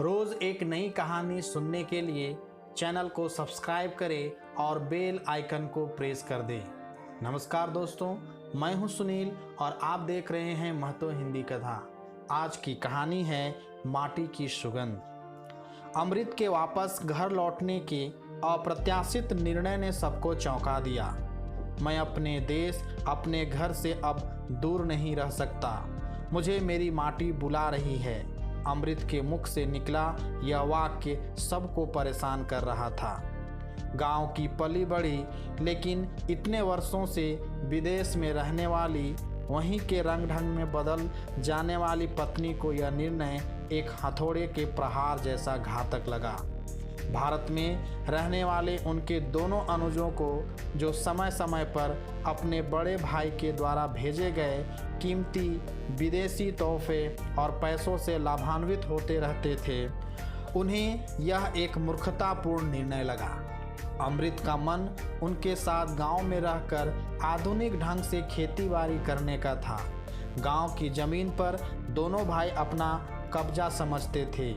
रोज़ एक नई कहानी सुनने के लिए चैनल को सब्सक्राइब करें और बेल आइकन को प्रेस कर दें। नमस्कार दोस्तों, मैं हूं सुनील और आप देख रहे हैं महतो हिंदी कथा। आज की कहानी है माटी की सुगंध। अमृत के वापस घर लौटने के अप्रत्याशित निर्णय ने सबको चौंका दिया। मैं अपने देश, अपने घर से अब दूर नहीं रह सकता। मुझे मेरी माटी बुला रही है। अमृत के मुख से निकला यह वाक्य सबको परेशान कर रहा था। गांव की पली बड़ी लेकिन इतने वर्षों से विदेश में रहने वाली, वहीं के रंग ढंग में बदल जाने वाली पत्नी को यह निर्णय एक हथौड़े के प्रहार जैसा घातक लगा। भारत में रहने वाले उनके दोनों अनुजों को, जो समय समय पर अपने बड़े भाई के द्वारा भेजे गए कीमती विदेशी तोहफे और पैसों से लाभान्वित होते रहते थे, उन्हें यह एक मूर्खतापूर्ण निर्णय लगा। अमृत का मन उनके साथ गांव में रहकर आधुनिक ढंग से खेतीबाड़ी करने का था। गांव की जमीन पर दोनों भाई अपना कब्जा समझते थे।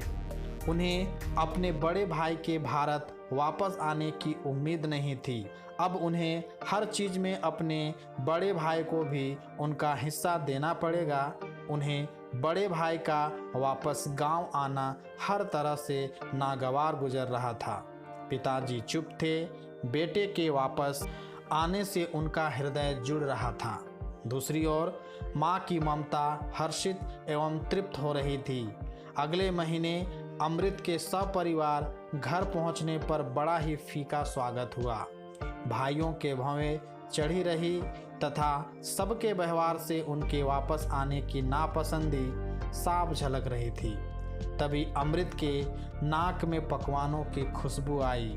उन्हें अपने बड़े भाई के भारत वापस आने की उम्मीद नहीं थी। अब उन्हें हर चीज़ में अपने बड़े भाई को भी उनका हिस्सा देना पड़ेगा। उन्हें बड़े भाई का वापस गांव आना हर तरह से नागवार गुजर रहा था। पिताजी चुप थे। बेटे के वापस आने से उनका हृदय जुड़ रहा था। दूसरी ओर माँ की ममता हर्षित एवं तृप्त हो रही थी। अगले महीने अमृत के सपरिवार घर पहुंचने पर बड़ा ही फीका स्वागत हुआ। भाइयों के भवें चढ़ी रही तथा सबके व्यवहार से उनके वापस आने की नापसंदी साफ झलक रही थी। तभी अमृत के नाक में पकवानों की खुशबू आई।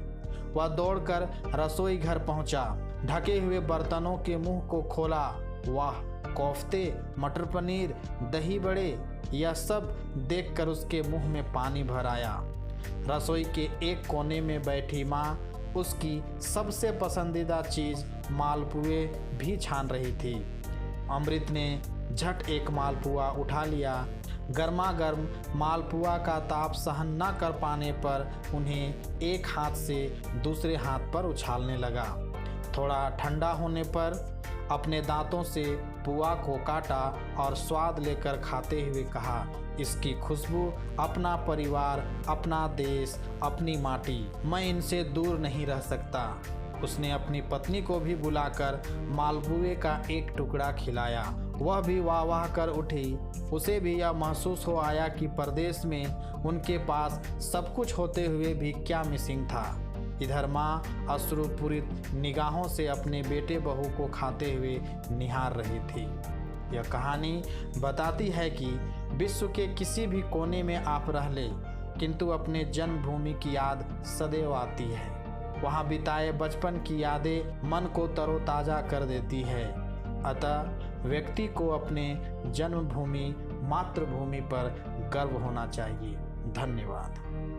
वह दौड़कर रसोई घर पहुंचा। ढके हुए बर्तनों के मुंह को खोला। वाह, कोफ्ते, मटर पनीर, दही बड़े, यह सब देखकर उसके मुंह में पानी भर आया। रसोई के एक कोने में बैठी माँ उसकी सबसे पसंदीदा चीज़ मालपुए भी छान रही थी। अमृत ने झट एक मालपुआ उठा लिया। गर्मा गर्म मालपुआ का ताप सहन न कर पाने पर उन्हें एक हाथ से दूसरे हाथ पर उछालने लगा। थोड़ा ठंडा होने पर अपने दांतों से पुआ को काटा और स्वाद लेकर खाते हुए कहा, इसकी खुशबू, अपना परिवार, अपना देश, अपनी माटी, मैं इनसे दूर नहीं रह सकता। उसने अपनी पत्नी को भी बुलाकर मालपुए का एक टुकड़ा खिलाया। वह भी वाह वाह कर उठी। उसे भी यह महसूस हो आया कि परदेश में उनके पास सब कुछ होते हुए भी क्या मिसिंग था। इधर माँ अश्रुपूरित निगाहों से अपने बेटे बहू को खाते हुए निहार रही थी। यह कहानी बताती है कि विश्व के किसी भी कोने में आप रह ले, किंतु अपने जन्मभूमि की याद सदैव आती है। वहाँ बिताए बचपन की यादें मन को तरोताज़ा कर देती है। अतः व्यक्ति को अपने जन्मभूमि, मातृभूमि पर गर्व होना चाहिए। धन्यवाद।